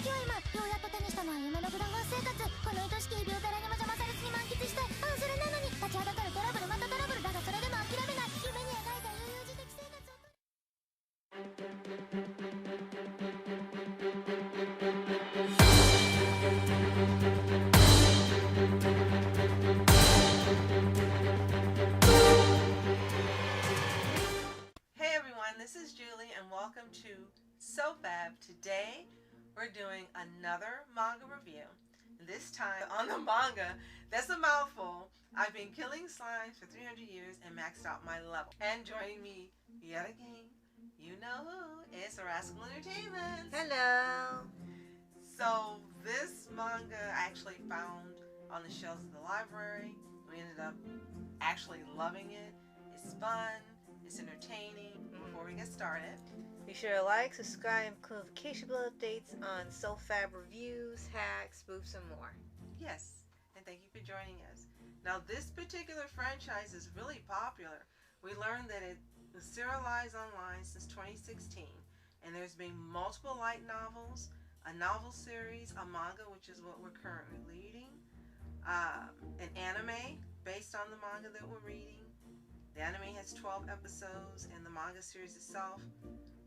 時は今ようやっと手にしたのは夢のフラガー生活。この愛しき日々を誰にも邪魔されずに満喫したい。それなのに立ちはだかるトラブル、またトラブルだがそれでも諦めない。夢に描いた悠々自適生活を。Hey everyone, this is Julie and welcome to SOFHAB. Today we're doing another manga review. This time on the manga that's a mouthful. I've been killing slimes for 300 years and maxed out my level. And joining me yet again, you know who, it's Rascal Entertainment. Hello. So this manga I actually found on the shelves of the library. We ended up actually loving it. It's fun. It's entertaining. Before we get started, Be sure to like, subscribe, and click notification bell updates on SOFHAB reviews, hacks, spoofs, and more. yes, and thank you for joining us. Now, this particular franchise is really popular. We learned that it was serialized online since 2016, and there's been multiple light novels, a novel series, a manga, which is what we're currently reading, an anime based on the manga that we're reading. The anime has 12 episodes, and the manga series itself,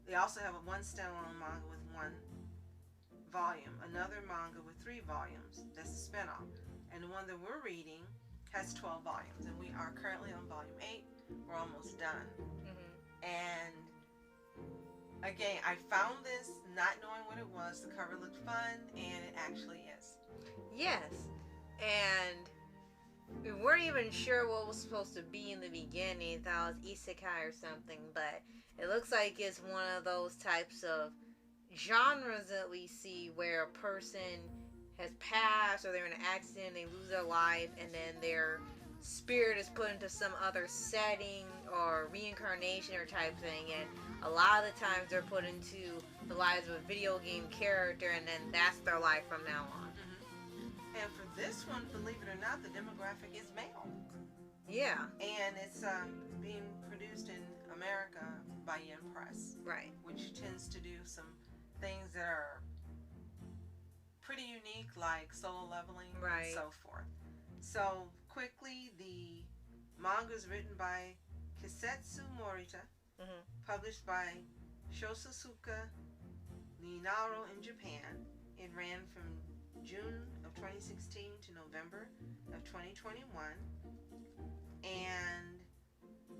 they also have one standalone manga with one volume, another manga with 3 volumes, that's a spinoff, and the one that we're reading has 12 volumes, and we are currently on volume 8. We're almost done. And again, I found this not knowing what it was. The cover looked fun, and it actually is. Yes, and we weren't even sure what was supposed to be in the beginning. Thought it was isekai or something, but it looks like it's one of those types of genres that we see where a person has passed or they're in an accident, they lose their life, and then their spirit is put into some other setting or reincarnation or type thing, and a lot of the times they're put into the lives of a video game character, and then that's their life from now on. And for this one, believe it or not, the demographic is male. Yeah. And it's being produced in America by Yen Press. Right. Which tends to do some things that are pretty unique, like solo leveling and so forth. So, quickly, the manga is written by Kisetsu Morita, published by Shosasuka Ninaro in Japan. It ran from June of 2016 to November of 2021. And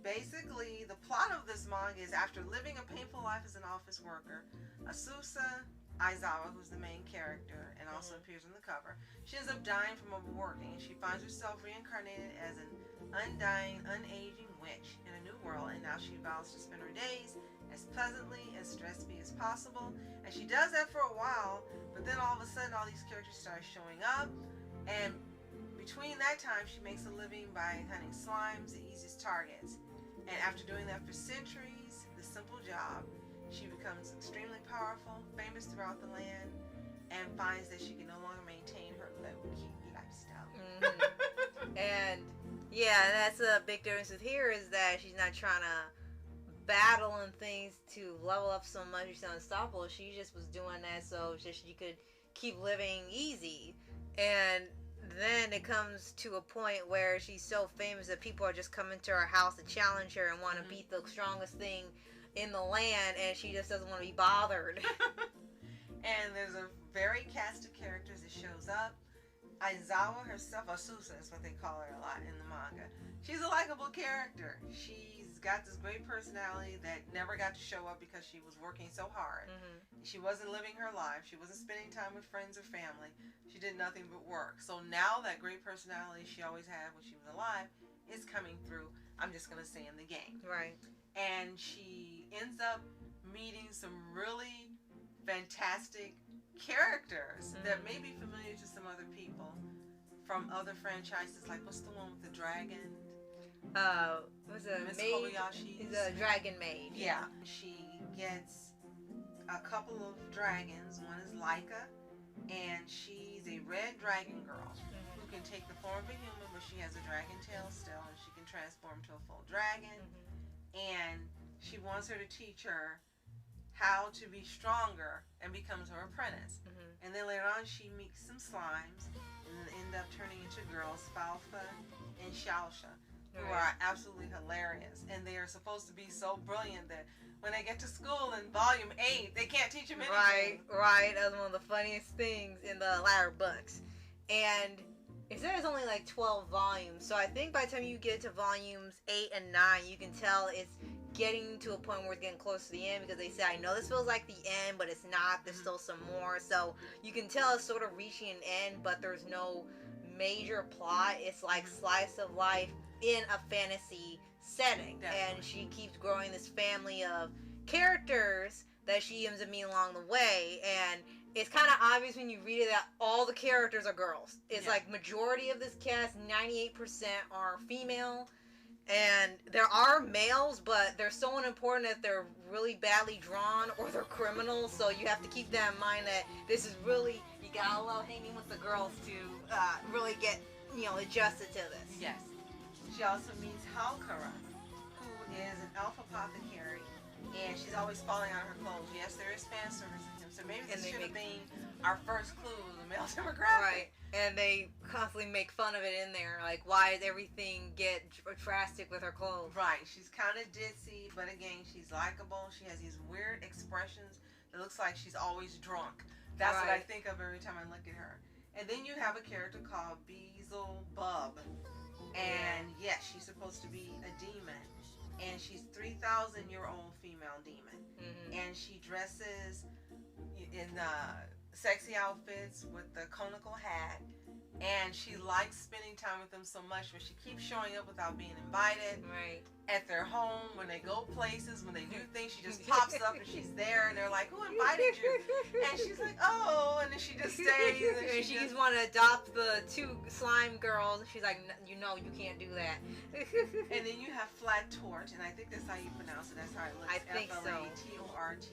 basically, the plot of this manga is after living a painful life as an office worker, Asusa Aizawa, who's the main character and also appears on the cover, she ends up dying from overworking, and she finds herself reincarnated as an undying, unaging witch in a new world, and now she vows to spend her days as pleasantly and stress-free as possible. And she does that for a while, but then all of a sudden all these characters start showing up, and between that time she makes a living by hunting slimes, the easiest targets. And after doing that for centuries, the simple job, she becomes extremely powerful, famous throughout the land, and finds that she can no longer maintain her low-key lifestyle. And yeah, that's a big difference with here is that she's not trying to battle and things to level up so much she's unstoppable. She just was doing that so just she could keep living easy. And then it comes to a point where she's so famous that people are just coming to her house to challenge her and want to beat the strongest thing in the land, and she just doesn't want to be bothered. And there's a varied cast of characters that shows up. Aizawa herself, Asusa is what they call her a lot in the manga. She's a likable character. She's got this great personality that never got to show up because she was working so hard. She wasn't living her life. She wasn't spending time with friends or family. She did nothing but work. So now that great personality she always had when she was alive is coming through, I'm just going to say, in the game. Right. And she ends up meeting some really fantastic characters that may be familiar to some other people from other franchises. Like, what's the one with the dragon? Was it Miss maid? Kobayashi's? Is a dragon maid. Yeah. She gets a couple of dragons. One is Laika, and she's a red dragon girl who can take the form of a human, but she has a dragon tail still, and she can transform to a full dragon. And she wants her to teach her how to be stronger and becomes her apprentice. And then later on, she meets some slimes and then end up turning into girls, Falfa and Shalsha, who are absolutely hilarious. And they are supposed to be so brilliant that when they get to school in volume 8, they can't teach them anything. Right. That's one of the funniest things in the latter books. And it says only like 12 volumes, so I think by the time you get to volumes 8 and 9, you can tell it's getting to a point where it's getting close to the end, because they say, I know this feels like the end, but it's not. There's still some more. So you can tell it's sort of reaching an end, but there's no major plot. It's like slice of life in a fantasy setting. Definitely. And she keeps growing this family of characters that she ends up meeting along the way, and it's kind of obvious when you read it that all the characters are girls. It's like majority of this cast, 98% are female, and there are males, but they're so unimportant that they're really badly drawn or they're criminals, so you have to keep that in mind that this is really, you gotta love hanging with the girls to really get, adjusted to this. Yes. She also meets Halkara, who is an elf apothecary, and she's always falling on her clothes. Yes, there is fan service in him, so maybe this should have been our first clue of the male demographic. Right, and they constantly make fun of it in there, like, why does everything get drastic with her clothes? Right, she's kind of ditzy, but again, she's likable. She has these weird expressions. It looks like she's always drunk. That's what I think of every time I look at her. And then you have a character called Beelzebub. And yes, she's supposed to be a demon. And she's 3,000-year-old female demon. And she dresses in sexy outfits with the conical hat. And she likes spending time with them so much, but she keeps showing up without being invited. Right. At their home, when they go places, when they do things, she just pops up and she's there, and they're like, "Who invited you?" And she's like, "Oh," and then she just stays. And she just want to adopt the 2 slime girls. She's like, you can't do that. And then you have Flat Tort, and I think that's how you pronounce it. That's how it looks. I think so. Flatorte,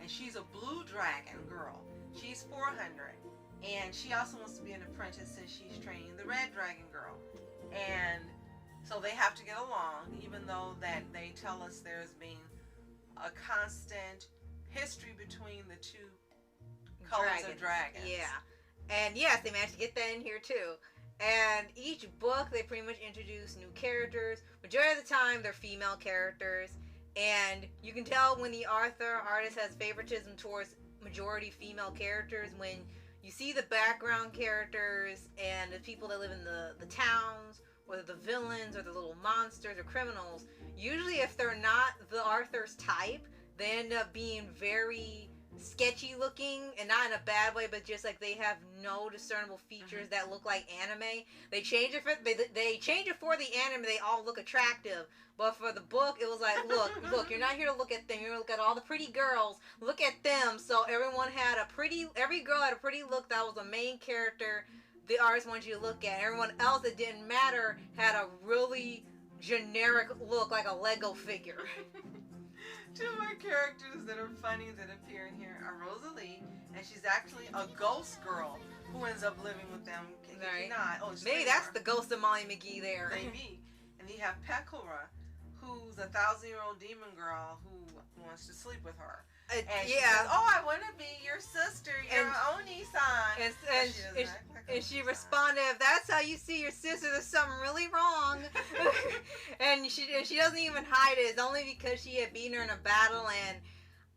and she's a blue dragon girl. She's 400, and she also wants to be an apprentice since she's training the red dragon girl, and so they have to get along, even though that they tell us there's been a constant history between the 2 colors of dragons. Yeah. And yes, they managed to get that in here too. And each book, they pretty much introduce new characters. Majority of the time, they're female characters. And you can tell when the artist has favoritism towards majority female characters when you see the background characters and the people that live in the towns, whether the villains or the little monsters or criminals. Usually if they're not the author's type, they end up being very sketchy looking, and not in a bad way, but just like they have no discernible features that look like anime. They change it for the anime. They all look attractive, but for the book, it was like, look, you're not here to look at them. You're here to look at all the pretty girls. Look at them. So every girl had a pretty look. That was the main character the artist wanted you to look at. Everyone else that didn't matter had a really generic look, like a Lego figure. 2 more characters that are funny that appear in here are Rosalie, and she's actually a ghost girl who ends up living with them. Right. Maybe that's the ghost of Molly McGee there. Maybe. And you have Pekora, who's a 1,000-year-old demon girl who wants to sleep with her. And she says, "Oh, I want to be your sister, your Oni-san." And she responded, "If that's how you see your sister, there's something really wrong." and she doesn't even hide it. It's only because she had beaten her in a battle, and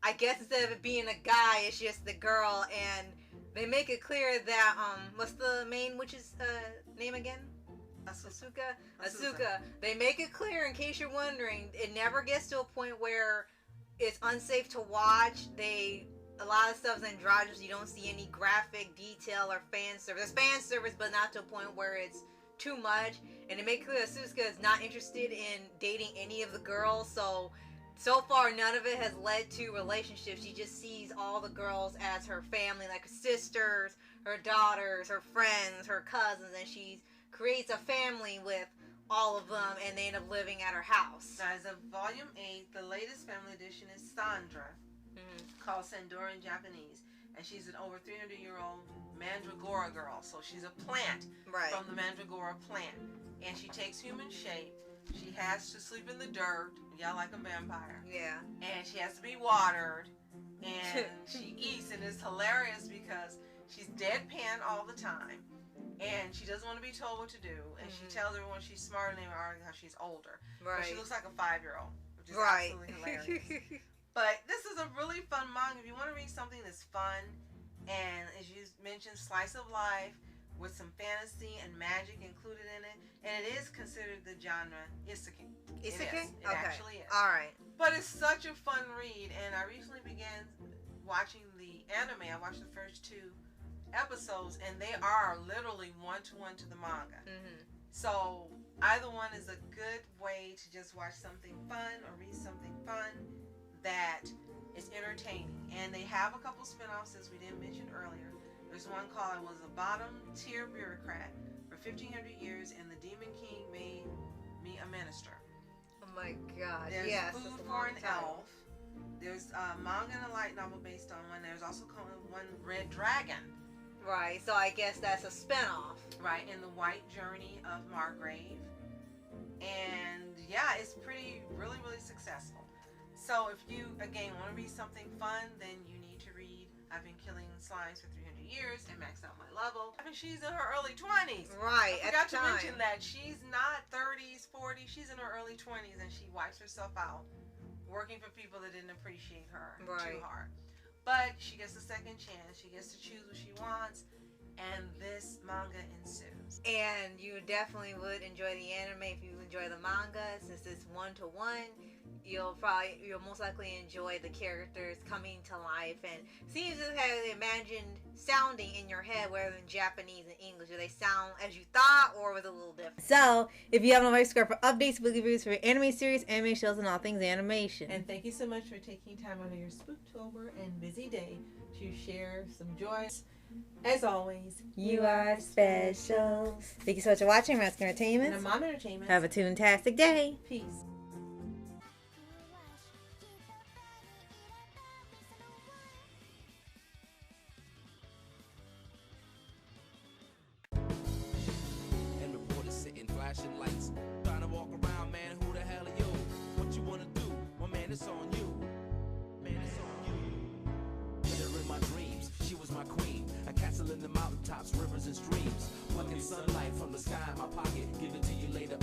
I guess instead of it being a guy, it's just the girl. And they make it clear that what's the main witch's name again? Asuka. They make it clear, in case you're wondering, it never gets to a point where it's unsafe to watch. A lot of stuff's androgynous. You don't see any graphic detail or fan service. There's fan service, but not to a point where it's too much. And to make clear that Asuka is not interested in dating any of the girls. So far, none of it has led to relationships. She just sees all the girls as her family, like her sisters, her daughters, her friends, her cousins, and she creates a family with all of them, and they end up living at her house. Now, as of Volume 8, the latest family edition is Sandra, called Sandora in Japanese, and she's an over 300-year-old Mandragora girl. So she's a plant from the Mandragora plant, and she takes human shape. She has to sleep in the dirt, like a vampire. Yeah. And she has to be watered, and she eats, and it's hilarious because She's deadpan all the time, and she doesn't want to be told what to do. And she tells everyone she's smarter than they are because she's older. But she looks like a 5-year-old, which is absolutely hilarious. But this is a really fun manga. If you want to read something that's fun, and as you mentioned, slice of life with some fantasy and magic included in it, and it is considered the genre isekai. Isekai? It actually is. All right. But it's such a fun read, and I recently began watching the anime. I watched the first 2 episodes, and they are literally one-to-one to the manga. So either one is a good way to just watch something fun or read something fun that is entertaining. And they have a couple spin-offs, as we didn't mention earlier. There's one called I Was a Bottom-Tier Bureaucrat for 1,500 years, and the Demon King Made Me a Minister. Oh my God. There's yes, Food for an Elf. There's a manga and a light novel based on one. There's also one Red Dragon. Right, so I guess that's a spinoff. Right, in the White Journey of Margrave. And yeah, it's really, really successful. So if you, again, want to read something fun, then you need to read I've Been Killing Slimes for 300 Years and Maxed Out My Level. I mean, she's in her early 20s. Right, I forgot to mention that she's not 30s, 40s. She's in her early 20s, and she wipes herself out working for people that didn't appreciate her too hard. But she gets a second chance. She gets to choose what she wants, and this manga ensues. And you definitely would enjoy the anime if you enjoy the manga, since it's one-to-one. You'll most likely enjoy the characters coming to life and seems to have imagined sounding in your head, whether in Japanese and English. Do they sound as you thought, or was it a little different? So, if you have no subscribe for updates, weekly reviews for your anime series, anime shows, and all things animation. And thank you so much for taking time out of your Spooktober and busy day to share some joy. As always, you are special. Thank you so much for watching Mask Entertainment. And Mom Entertainment. Have a toontastic day. Peace. Flashing lights, trying to walk around, man, who the hell are you? What you wanna do? Well, man, it's on you. Man, it's on you. Hit her in my dreams, she was my queen. A castle in the mountaintops, rivers and streams. Plucking sunlight from the sky in my pocket, give it to you later